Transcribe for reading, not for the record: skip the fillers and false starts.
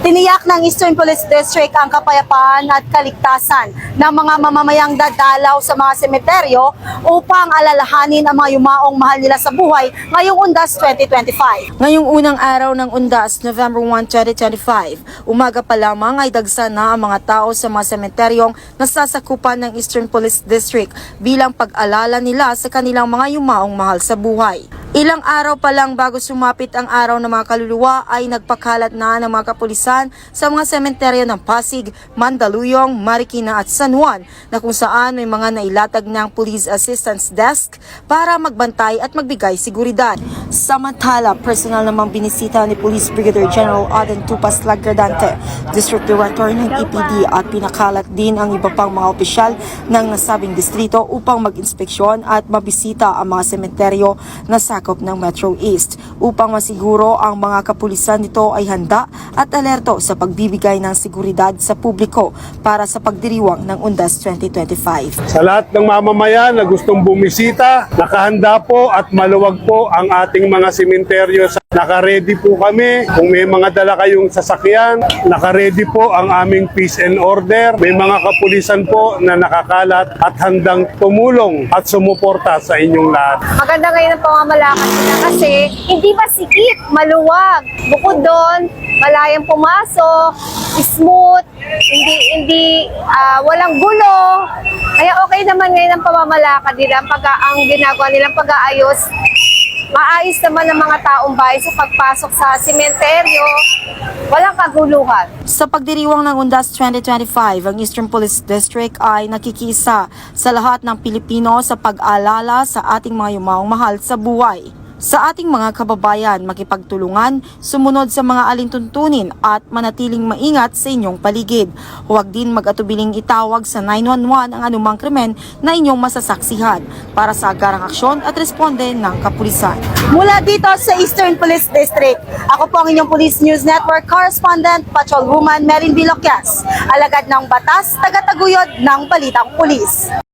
Tiniyak ng Eastern Police District ang kapayapaan at kaligtasan ng mga mamamayang dadalaw sa mga semeteryo upang alalahanin ang mga yumaong mahal nila sa buhay ngayong Undas 2025. Ngayong unang araw ng Undas, November 1, 2025, umaga pa lamang ay dagsa na ang mga tao sa mga semeteryong nasasakupan ng Eastern Police District bilang pag-alala nila sa kanilang mga yumaong mahal sa buhay. Ilang araw pa lang bago sumapit ang araw ng mga kaluluwa ay nagpakalat na ng mga kapulisan sa mga sementeryo ng Pasig, Mandaluyong, Marikina at San Juan na kung saan may mga nailatag ng Police Assistance Desk para magbantay at magbigay seguridad. Samantala, personal namang binisita ni Police Brigadier General Aden Tupas Lagradante, District Director ng EPD at pinakalat din ang iba pang mga opisyal ng nasabing distrito upang mag-inspeksyon at mabisita ang mga sementeryo na sakop ng Metro East upang masiguro ang mga kapulisan nito ay handa at alerto sa pagbibigay ng seguridad sa publiko para sa pagdiriwang ng Undas 2025. Sa lahat ng mamamayan na gustong bumisita, nakahanda po at maluwag po ang ating mga sementeryo. Naka-ready po kami. Kung may mga dala kayong sasakyan, naka-ready po ang aming peace and order. May mga kapulisan po na nakakalat at handang tumulong at sumuporta sa inyong lahat. Maganda ngayon ang pamamalakad nila kasi hindi masikip, maluwag. Bukod doon, malayang pumasok, smooth, hindi walang gulo. Kaya okay naman ngayon ang pamamalakad nila, ang ginagawa nilang pag-aayos. Maayos naman ang mga taong bahay sa pagpasok sa sementeryo, walang kaguluhan. Sa pagdiriwang ng Undas 2025, ang Eastern Police District ay nakikisa sa lahat ng Pilipino sa pag-alala sa ating mga yumaong mahal sa buhay. Sa ating mga kababayan, makipagtulungan, sumunod sa mga alintuntunin at manatiling maingat sa inyong paligid. Huwag din mag-atubiling itawag sa 911 ang anumang krimen na inyong masasaksihan para sa agarang aksyon at responde ng kapulisan. Mula dito sa Eastern Police District, ako po ang inyong Police News Network Correspondent, Patrolwoman Merin Vilocas, alagad ng batas, tagataguyod ng Balitang Pulis.